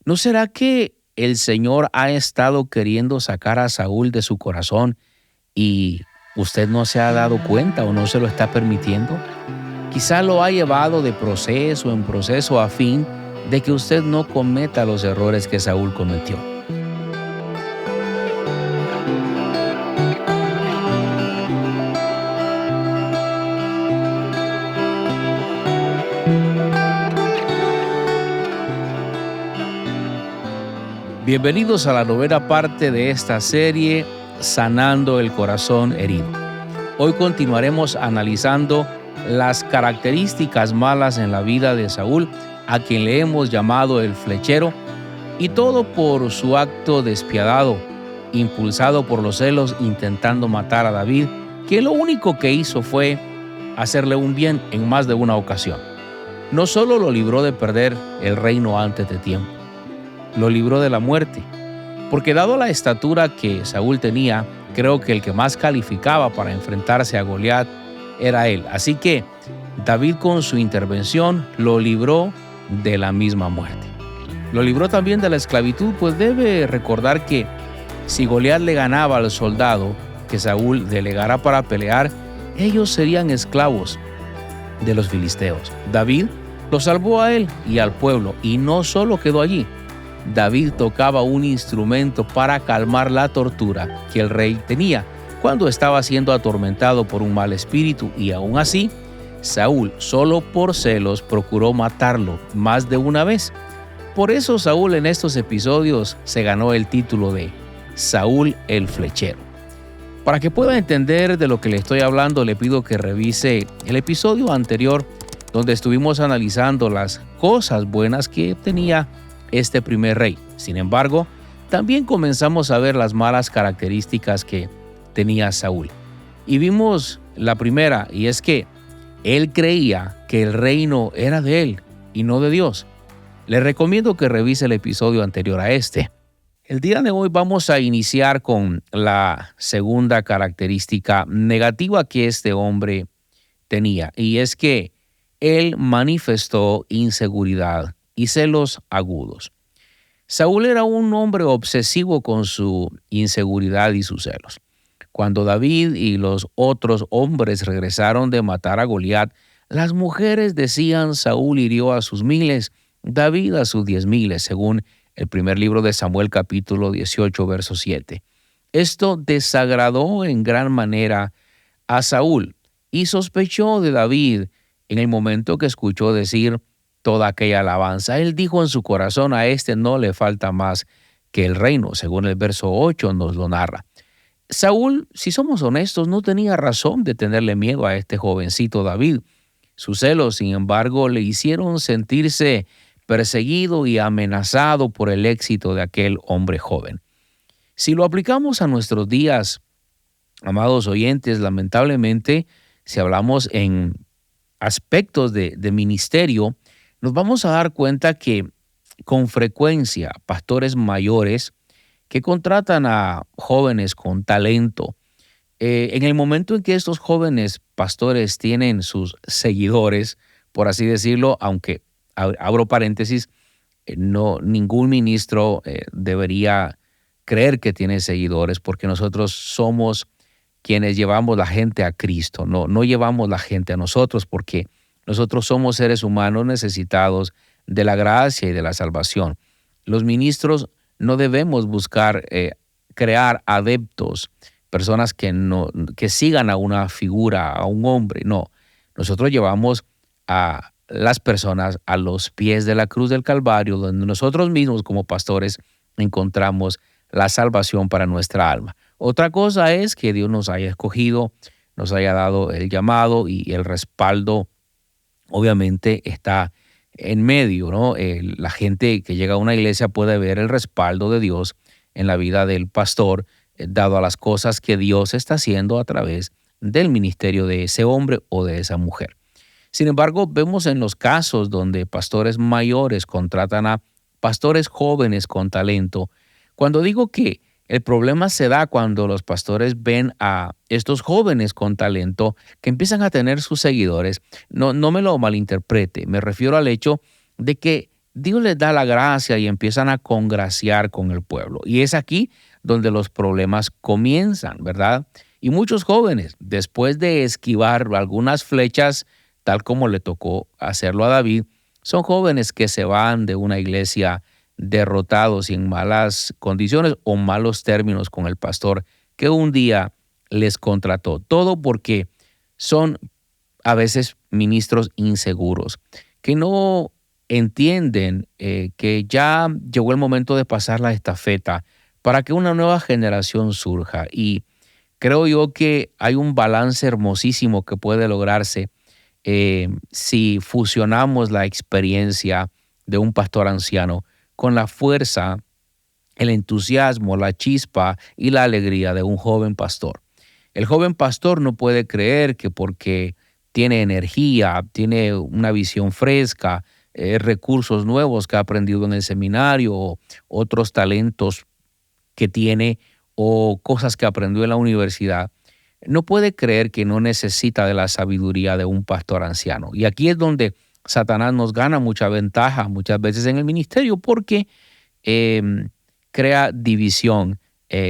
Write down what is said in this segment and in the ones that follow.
¿No será que el Señor ha estado queriendo sacar a Saúl de su corazón y usted no se ha dado cuenta o no se lo está permitiendo? Quizá lo ha llevado de proceso en proceso a fin de que usted no cometa los errores que Saúl cometió. Bienvenidos a la novena parte de esta serie, Sanando el Corazón Herido. Hoy continuaremos analizando las características malas en la vida de Saúl, a quien le hemos llamado el flechero, y todo por su acto despiadado, impulsado por los celos intentando matar a David, que lo único que hizo fue hacerle un bien en más de una ocasión. No solo lo libró de perder el reino antes de tiempo, lo libró de la muerte, porque dado la estatura que Saúl tenía, creo que el que más calificaba para enfrentarse a Goliat era él. Así que David, con su intervención, lo libró de la misma muerte. Lo libró también de la esclavitud, pues debe recordar que si Goliat le ganaba al soldado que Saúl delegara para pelear, ellos serían esclavos de los filisteos. David lo salvó a él y al pueblo, y no solo quedó allí. David tocaba un instrumento para calmar la tortura que el rey tenía cuando estaba siendo atormentado por un mal espíritu, y aún así, Saúl, solo por celos, procuró matarlo más de una vez. Por eso Saúl en estos episodios se ganó el título de Saúl el Flechero. Para que pueda entender de lo que le estoy hablando, le pido que revise el episodio anterior donde estuvimos analizando las cosas buenas que tenía este primer rey. Sin embargo, también comenzamos a ver las malas características que tenía Saúl. Y vimos la primera, y es que él creía que el reino era de él y no de Dios. Le recomiendo que revise el episodio anterior a este. El día de hoy vamos a iniciar con la segunda característica negativa que este hombre tenía, y es que él manifestó inseguridad y celos agudos. Saúl era un hombre obsesivo con su inseguridad y sus celos. Cuando David y los otros hombres regresaron de matar a Goliat, las mujeres decían: Saúl hirió a sus miles, David a sus 10,000, según el primer libro de Samuel, capítulo 18, verso 7. Esto desagradó en gran manera a Saúl y sospechó de David en el momento que escuchó decir toda aquella alabanza. Él dijo en su corazón: a este no le falta más que el reino, según el verso 8 nos lo narra. Saúl, si somos honestos, no tenía razón de tenerle miedo a este jovencito David. Sus celos, sin embargo, le hicieron sentirse perseguido y amenazado por el éxito de aquel hombre joven. Si lo aplicamos a nuestros días, amados oyentes, lamentablemente, si hablamos en aspectos de ministerio, nos vamos a dar cuenta que con frecuencia pastores mayores que contratan a jóvenes con talento, en el momento en que estos jóvenes pastores tienen sus seguidores, por así decirlo, aunque abro paréntesis, no, ningún ministro debería creer que tiene seguidores, porque nosotros somos quienes llevamos la gente a Cristo, no llevamos la gente a nosotros, porque nosotros somos seres humanos necesitados de la gracia y de la salvación. Los ministros no debemos buscar crear adeptos, personas que sigan a una figura, a un hombre. No, nosotros llevamos a las personas a los pies de la cruz del Calvario, donde nosotros mismos como pastores encontramos la salvación para nuestra alma. Otra cosa es que Dios nos haya escogido, nos haya dado el llamado, y el respaldo obviamente está en medio, ¿no? La gente que llega a una iglesia puede ver el respaldo de Dios en la vida del pastor, dado a las cosas que Dios está haciendo a través del ministerio de ese hombre o de esa mujer. Sin embargo, vemos en los casos donde pastores mayores contratan a pastores jóvenes con talento. Cuando digo que el problema se da cuando los pastores ven a estos jóvenes con talento que empiezan a tener sus seguidores, no me lo malinterprete, me refiero al hecho de que Dios les da la gracia y empiezan a congraciar con el pueblo. Y es aquí donde los problemas comienzan, ¿verdad? Y muchos jóvenes, después de esquivar algunas flechas, tal como le tocó hacerlo a David, son jóvenes que se van de una iglesia derrotados y en malas condiciones o malos términos con el pastor que un día les contrató. Todo porque son a veces ministros inseguros, que no entienden que ya llegó el momento de pasar la estafeta para que una nueva generación surja. Y creo yo que hay un balance hermosísimo que puede lograrse si fusionamos la experiencia de un pastor anciano con la fuerza, el entusiasmo, la chispa y la alegría de un joven pastor. El joven pastor no puede creer que porque tiene energía, tiene una visión fresca, recursos nuevos que ha aprendido en el seminario, o otros talentos que tiene o cosas que aprendió en la universidad, no puede creer que no necesita de la sabiduría de un pastor anciano. Y aquí es donde Satanás nos gana mucha ventaja muchas veces en el ministerio porque eh, crea división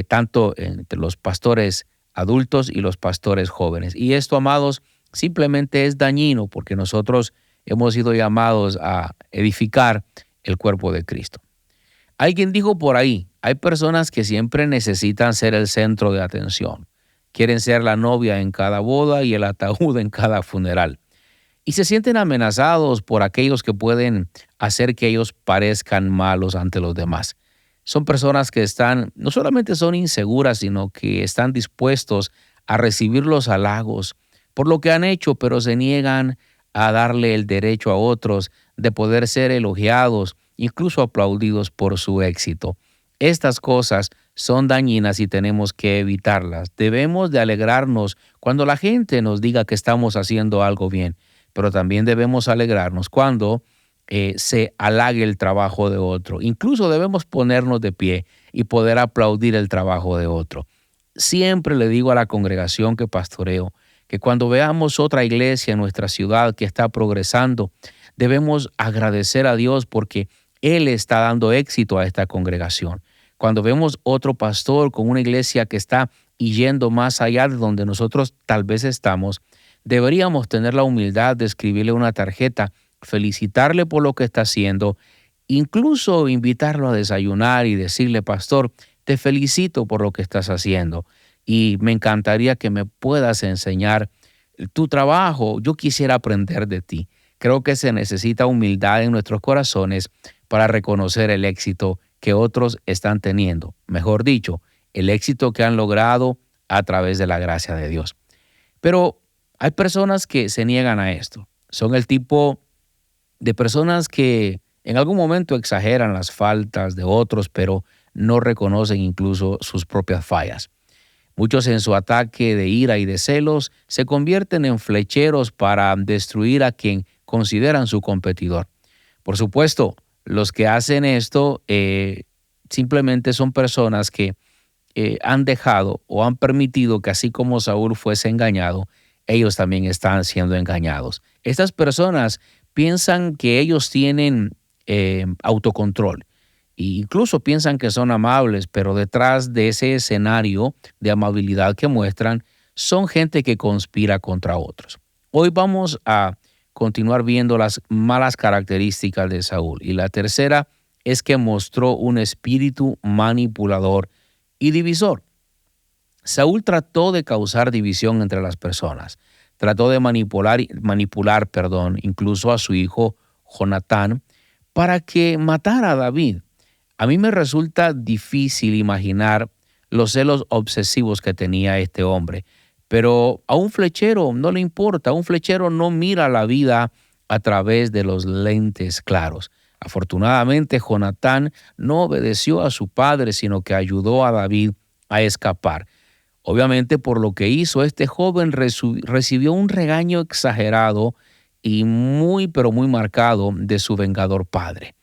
tanto entre los pastores adultos y los pastores jóvenes. Y esto, amados, simplemente es dañino porque nosotros hemos sido llamados a edificar el cuerpo de Cristo. Alguien dijo por ahí, hay personas que siempre necesitan ser el centro de atención. Quieren ser la novia en cada boda y el ataúd en cada funeral. Y se sienten amenazados por aquellos que pueden hacer que ellos parezcan malos ante los demás. Son personas que no solamente son inseguras, sino que están dispuestos a recibir los halagos por lo que han hecho, pero se niegan a darle el derecho a otros de poder ser elogiados, incluso aplaudidos por su éxito. Estas cosas son dañinas y tenemos que evitarlas. Debemos de alegrarnos cuando la gente nos diga que estamos haciendo algo bien, pero también debemos alegrarnos cuando se halague el trabajo de otro. Incluso debemos ponernos de pie y poder aplaudir el trabajo de otro. Siempre le digo a la congregación que pastoreo que cuando veamos otra iglesia en nuestra ciudad que está progresando, debemos agradecer a Dios porque Él está dando éxito a esta congregación. Cuando vemos otro pastor con una iglesia que está yendo más allá de donde nosotros tal vez estamos, deberíamos tener la humildad de escribirle una tarjeta, felicitarle por lo que está haciendo, incluso invitarlo a desayunar y decirle, pastor, te felicito por lo que estás haciendo y me encantaría que me puedas enseñar tu trabajo. Yo quisiera aprender de ti. Creo que se necesita humildad en nuestros corazones para reconocer el éxito que otros están teniendo. Mejor dicho, el éxito que han logrado a través de la gracia de Dios. Pero hay personas que se niegan a esto. Son el tipo de personas que en algún momento exageran las faltas de otros, pero no reconocen incluso sus propias fallas. Muchos en su ataque de ira y de celos se convierten en flecheros para destruir a quien consideran su competidor. Por supuesto, los que hacen esto simplemente son personas que han dejado o han permitido que así como Saúl fuese engañado, ellos también están siendo engañados. Estas personas piensan que ellos tienen autocontrol e incluso piensan que son amables, pero detrás de ese escenario de amabilidad que muestran, son gente que conspira contra otros. Hoy vamos a continuar viendo las malas características de Saúl. Y la tercera es que mostró un espíritu manipulador y divisor. Saúl trató de causar división entre las personas. Trató de manipular, incluso a su hijo Jonatán para que matara a David. A mí me resulta difícil imaginar los celos obsesivos que tenía este hombre, pero a un flechero no le importa, un flechero no mira la vida a través de los lentes claros. Afortunadamente, Jonatán no obedeció a su padre, sino que ayudó a David a escapar. Obviamente, por lo que hizo, este joven recibió un regaño exagerado y pero muy marcado de su vengador padre.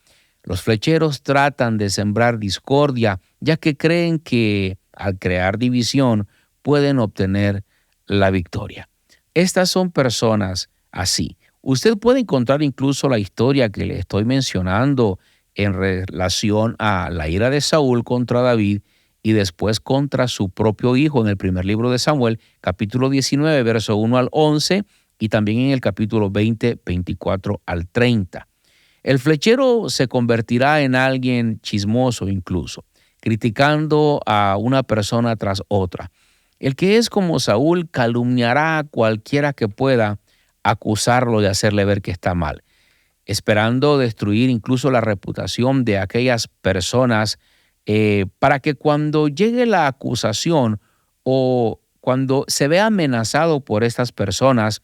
Los flecheros tratan de sembrar discordia, ya que creen que al crear división pueden obtener la victoria. Estas son personas así. Usted puede encontrar incluso la historia que le estoy mencionando en relación a la ira de Saúl contra David y después contra su propio hijo en el primer libro de Samuel, capítulo 19, verso 1 al 11, y también en el capítulo 20, 24 al 30. El flechero se convertirá en alguien chismoso incluso, criticando a una persona tras otra. El que es como Saúl calumniará a cualquiera que pueda acusarlo de hacerle ver que está mal, esperando destruir incluso la reputación de aquellas personas, para que cuando llegue la acusación o cuando se vea amenazado por estas personas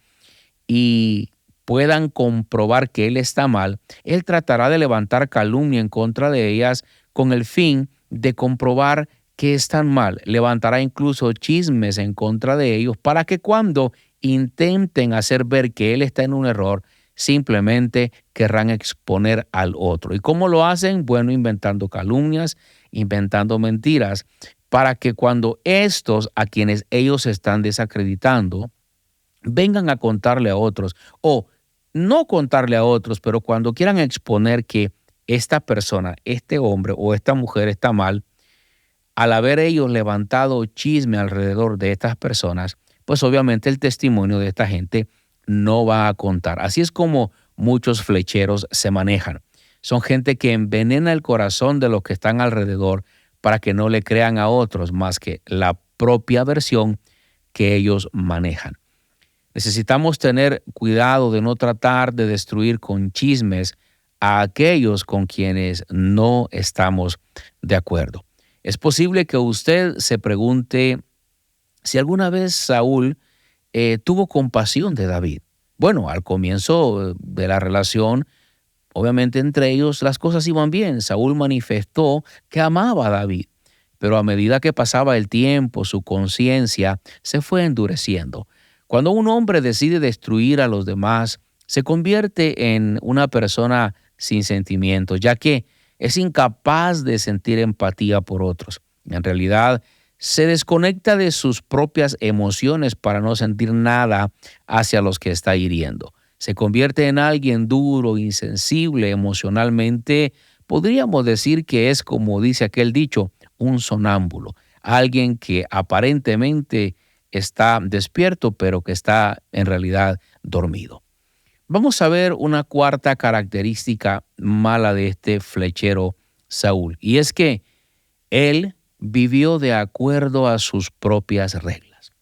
y puedan comprobar que él está mal, él tratará de levantar calumnia en contra de ellas con el fin de comprobar que están mal. Levantará incluso chismes en contra de ellos para que cuando intenten hacer ver que él está en un error, simplemente querrán exponer al otro. ¿Y cómo lo hacen? Bueno, inventando calumnias, inventando mentiras, para que cuando estos a quienes ellos están desacreditando vengan a contarle a otros o no contarle a otros, pero cuando quieran exponer que esta persona, este hombre o esta mujer está mal, al haber ellos levantado chisme alrededor de estas personas, pues obviamente el testimonio de esta gente no va a contar. Así es como muchos flecheros se manejan. Son gente que envenena el corazón de los que están alrededor para que no le crean a otros más que la propia versión que ellos manejan. Necesitamos tener cuidado de no tratar de destruir con chismes a aquellos con quienes no estamos de acuerdo. Es posible que usted se pregunte si alguna vez Saúl tuvo compasión de David. Bueno, al comienzo de la relación, obviamente entre ellos las cosas iban bien. Saúl manifestó que amaba a David, pero a medida que pasaba el tiempo, su conciencia se fue endureciendo. Cuando un hombre decide destruir a los demás, se convierte en una persona sin sentimientos, ya que es incapaz de sentir empatía por otros. En realidad, se desconecta de sus propias emociones para no sentir nada hacia los que está hiriendo. Se convierte en alguien duro, insensible emocionalmente. Podríamos decir que es, como dice aquel dicho, un sonámbulo, alguien que aparentemente está despierto, pero que está en realidad dormido. Vamos a ver una cuarta característica mala de este flechero Saúl, y es que él vivió de acuerdo a sus propias reglas.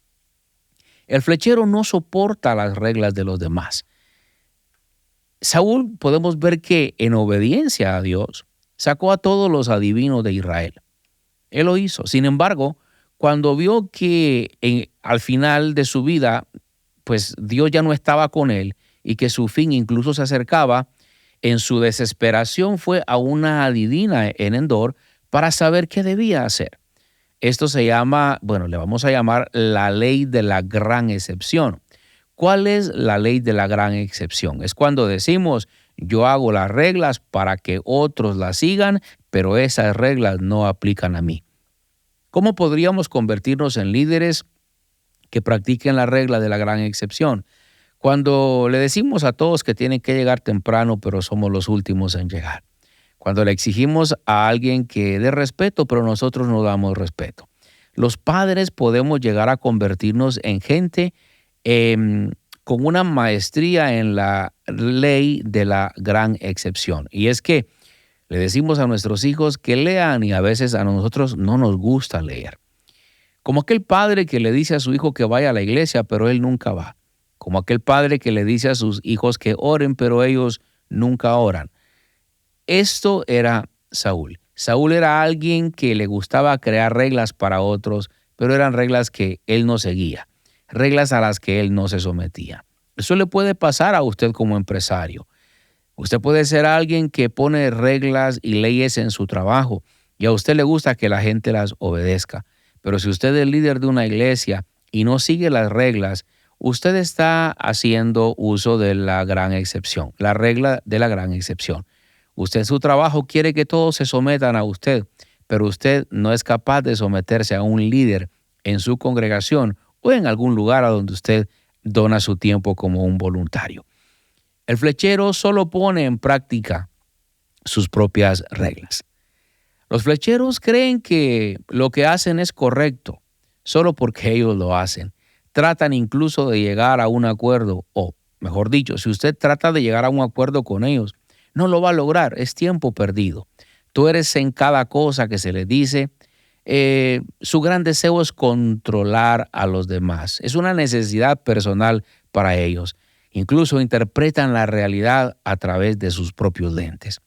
El flechero no soporta las reglas de los demás. Saúl, podemos ver que en obediencia a Dios sacó a todos los adivinos de Israel. Él lo hizo. Sin embargo, cuando vio que al final de su vida, pues Dios ya no estaba con él y que su fin incluso se acercaba, en su desesperación fue a una adivina en Endor para saber qué debía hacer. Esto se llama, bueno, le vamos a llamar la ley de la gran excepción. ¿Cuál es la ley de la gran excepción? Es cuando decimos, yo hago las reglas para que otros las sigan, pero esas reglas no aplican a mí. ¿Cómo podríamos convertirnos en líderes que practiquen la regla de la gran excepción? Cuando le decimos a todos que tienen que llegar temprano, pero somos los últimos en llegar. Cuando le exigimos a alguien que dé respeto, pero nosotros no damos respeto. Los padres podemos llegar a convertirnos en gente con una maestría en la ley de la gran excepción. Y es que le decimos a nuestros hijos que lean y a veces a nosotros no nos gusta leer. Como aquel padre que le dice a su hijo que vaya a la iglesia, pero él nunca va. Como aquel padre que le dice a sus hijos que oren, pero ellos nunca oran. Esto era Saúl. Saúl era alguien que le gustaba crear reglas para otros, pero eran reglas que él no seguía, reglas a las que él no se sometía. Eso le puede pasar a usted como empresario. Usted puede ser alguien que pone reglas y leyes en su trabajo y a usted le gusta que la gente las obedezca. Pero si usted es líder de una iglesia y no sigue las reglas, usted está haciendo uso de la gran excepción, la regla de la gran excepción. Usted en su trabajo quiere que todos se sometan a usted, pero usted no es capaz de someterse a un líder en su congregación o en algún lugar a donde usted dona su tiempo como un voluntario. El flechero solo pone en práctica sus propias reglas. Los flecheros creen que lo que hacen es correcto, solo porque ellos lo hacen. Tratan incluso de llegar a un acuerdo, o mejor dicho, si usted trata de llegar a un acuerdo con ellos, no lo va a lograr, es tiempo perdido. Tú eres en cada cosa que se les dice. Su gran deseo es controlar a los demás. Es una necesidad personal para ellos. Incluso interpretan la realidad a través de sus propios lentes.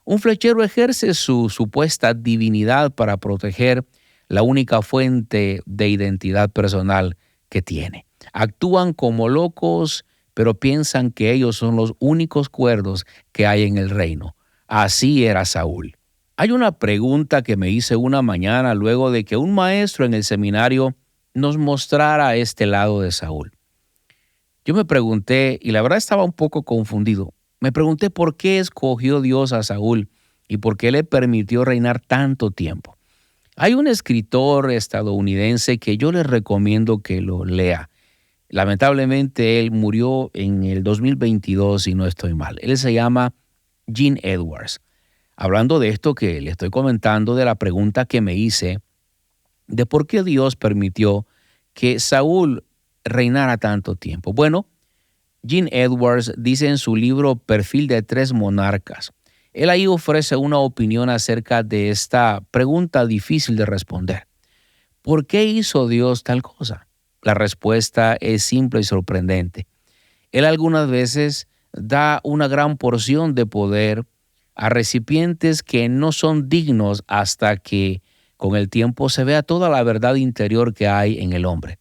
Un flechero ejerce su supuesta divinidad para proteger la única fuente de identidad personal que tiene. Actúan como locos, pero piensan que ellos son los únicos cuerdos que hay en el reino. Así era Saúl. Hay una pregunta que me hice una mañana luego de que un maestro en el seminario nos mostrara este lado de Saúl. Yo me pregunté, y la verdad estaba un poco confundido, me pregunté por qué escogió Dios a Saúl y por qué le permitió reinar tanto tiempo. Hay un escritor estadounidense que yo les recomiendo que lo lea. Lamentablemente él murió en el 2022, si no estoy mal. Él se llama Gene Edwards. Hablando de esto que le estoy comentando, de la pregunta que me hice, de por qué Dios permitió que Saúl reinara tanto tiempo. Bueno, Gene Edwards dice en su libro Perfil de tres monarcas, él ahí ofrece una opinión acerca de esta pregunta difícil de responder. ¿Por qué hizo Dios tal cosa? La respuesta es simple y sorprendente. Él algunas veces da una gran porción de poder a recipientes que no son dignos hasta que con el tiempo se vea toda la verdad interior que hay en el hombre.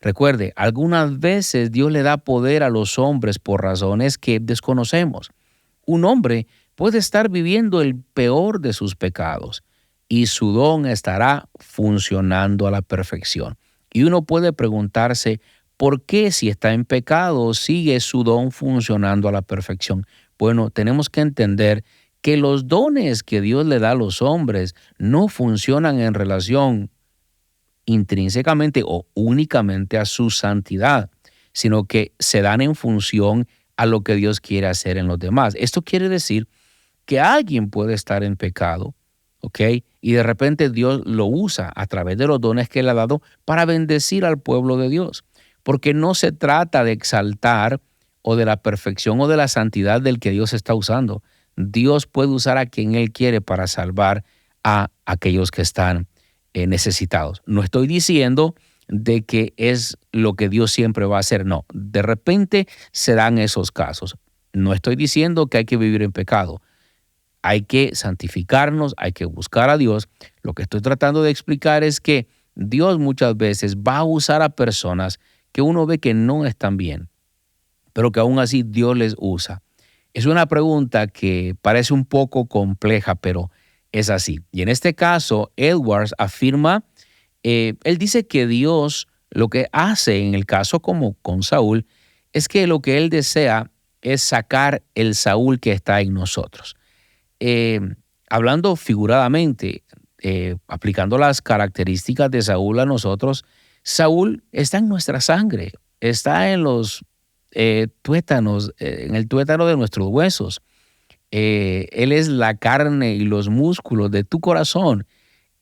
Recuerde, algunas veces Dios le da poder a los hombres por razones que desconocemos. Un hombre puede estar viviendo el peor de sus pecados y su don estará funcionando a la perfección. Y uno puede preguntarse, ¿por qué si está en pecado sigue su don funcionando a la perfección? Bueno, tenemos que entender que los dones que Dios le da a los hombres no funcionan en relación intrínsecamente o únicamente a su santidad, sino que se dan en función a lo que Dios quiere hacer en los demás. Esto quiere decir que alguien puede estar en pecado, ¿ok? Y de repente Dios lo usa a través de los dones que le ha dado para bendecir al pueblo de Dios. Porque no se trata de exaltar o de la perfección o de la santidad del que Dios está usando. Dios puede usar a quien Él quiere para salvar a aquellos que están necesitados. No estoy diciendo de que es lo que Dios siempre va a hacer. No, de repente se dan esos casos. No estoy diciendo que hay que vivir en pecado. Hay que santificarnos, hay que buscar a Dios. Lo que estoy tratando de explicar es que Dios muchas veces va a usar a personas que uno ve que no están bien, pero que aún así Dios les usa. Es una pregunta que parece un poco compleja, pero es así. Y en este caso, Edwards afirma, él dice que Dios lo que hace en el caso como con Saúl es que lo que él desea es sacar el Saúl que está en nosotros. Eh, Hablando figuradamente, aplicando las características de Saúl a nosotros, Saúl está en nuestra sangre, está en los tuétanos, en el tuétano de nuestros huesos. Él es la carne y los músculos de tu corazón.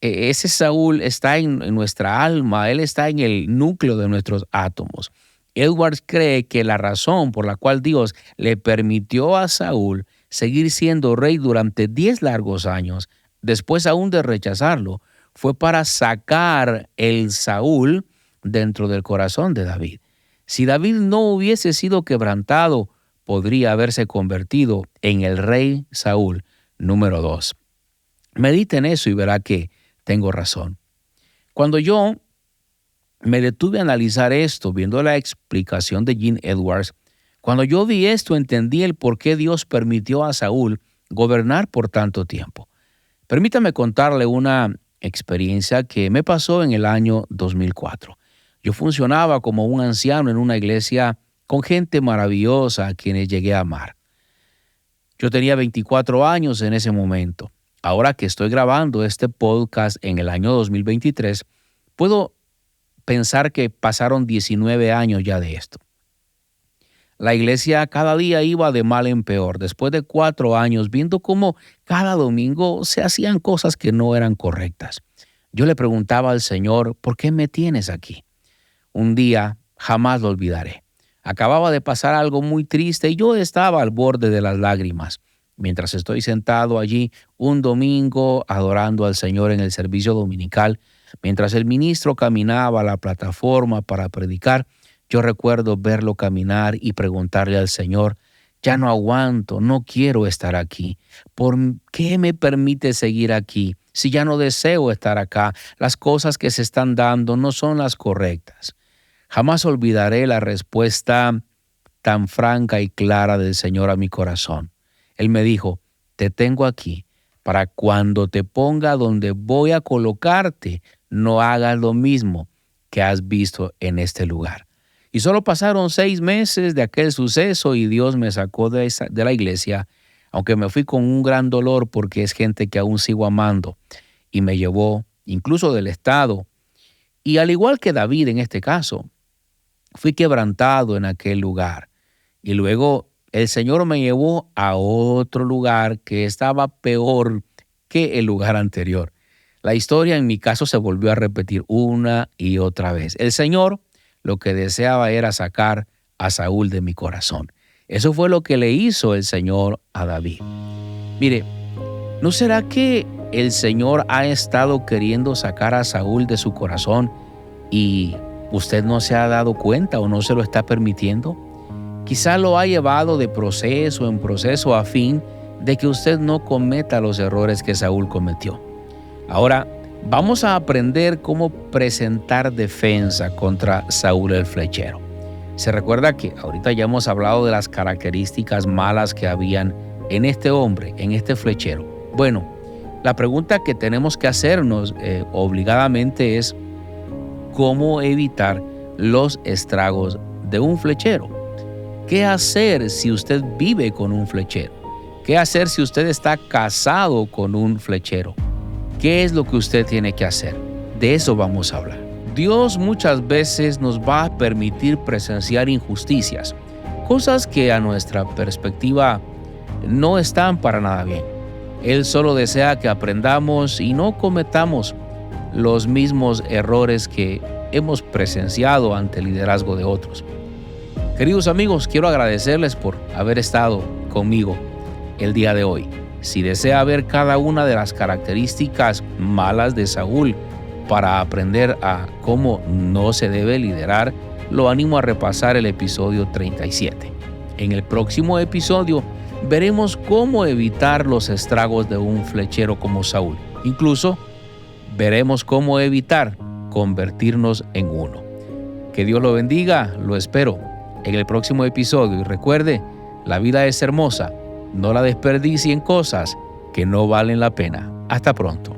Ese Saúl está en nuestra alma, él está en el núcleo de nuestros átomos. Edwards cree que la razón por la cual Dios le permitió a Saúl seguir siendo rey durante 10 largos años, después aún de rechazarlo, fue para sacar el Saúl dentro del corazón de David. Si David no hubiese sido quebrantado, podría haberse convertido en el rey Saúl número 2. Medite en eso y verá que tengo razón. Cuando yo me detuve a analizar esto, viendo la explicación de Gene Edwards, cuando yo vi esto entendí el por qué Dios permitió a Saúl gobernar por tanto tiempo. Permítame contarle una experiencia que me pasó en el año 2004. Yo funcionaba como un anciano en una iglesia con gente maravillosa a quienes llegué a amar. Yo tenía 24 años en ese momento. Ahora que estoy grabando este podcast en el año 2023, puedo pensar que pasaron 19 años ya de esto. La iglesia cada día iba de mal en peor. Después de 4 años, viendo cómo cada domingo se hacían cosas que no eran correctas, yo le preguntaba al Señor, ¿por qué me tienes aquí? Un día, jamás lo olvidaré. Acababa de pasar algo muy triste y yo estaba al borde de las lágrimas. Mientras estoy sentado allí un domingo adorando al Señor en el servicio dominical, mientras el ministro caminaba a la plataforma para predicar, yo recuerdo verlo caminar y preguntarle al Señor, ya no aguanto, no quiero estar aquí. ¿Por qué me permite seguir aquí? Si ya no deseo estar acá, las cosas que se están dando no son las correctas. Jamás olvidaré la respuesta tan franca y clara del Señor a mi corazón. Él me dijo, te tengo aquí para cuando te ponga donde voy a colocarte, no hagas lo mismo que has visto en este lugar. Y solo pasaron 6 meses de aquel suceso y Dios me sacó de la iglesia, aunque me fui con un gran dolor porque es gente que aún sigo amando, y me llevó incluso del estado. Y al igual que David en este caso, fui quebrantado en aquel lugar. Y luego el Señor me llevó a otro lugar que estaba peor que el lugar anterior. La historia en mi caso se volvió a repetir una y otra vez. El Señor lo que deseaba era sacar a Saúl de mi corazón. Eso fue lo que le hizo el Señor a David. Mire, ¿no será que el Señor ha estado queriendo sacar a Saúl de su corazón y usted no se ha dado cuenta o no se lo está permitiendo? Quizá lo ha llevado de proceso en proceso a fin de que usted no cometa los errores que Saúl cometió. Ahora, vamos a aprender cómo presentar defensa contra Saúl el flechero. Se recuerda que ahorita ya hemos hablado de las características malas que habían en este hombre, en este flechero. Bueno, la pregunta que tenemos que hacernos obligadamente es ¿cómo evitar los estragos de un flechero? ¿Qué hacer si usted vive con un flechero? ¿Qué hacer si usted está casado con un flechero? ¿Qué es lo que usted tiene que hacer? De eso vamos a hablar. Dios muchas veces nos va a permitir presenciar injusticias, cosas que a nuestra perspectiva no están para nada bien. Él solo desea que aprendamos y no cometamos los mismos errores que hemos presenciado ante el liderazgo de otros. Queridos amigos, quiero agradecerles por haber estado conmigo el día de hoy. Si desea ver cada una de las características malas de Saúl para aprender a cómo no se debe liderar, lo animo a repasar el episodio 37. En el próximo episodio veremos cómo evitar los estragos de un flechero como Saúl. Incluso veremos cómo evitar convertirnos en uno. Que Dios lo bendiga, lo espero en el próximo episodio y recuerde, la vida es hermosa, no la desperdicie en cosas que no valen la pena. Hasta pronto.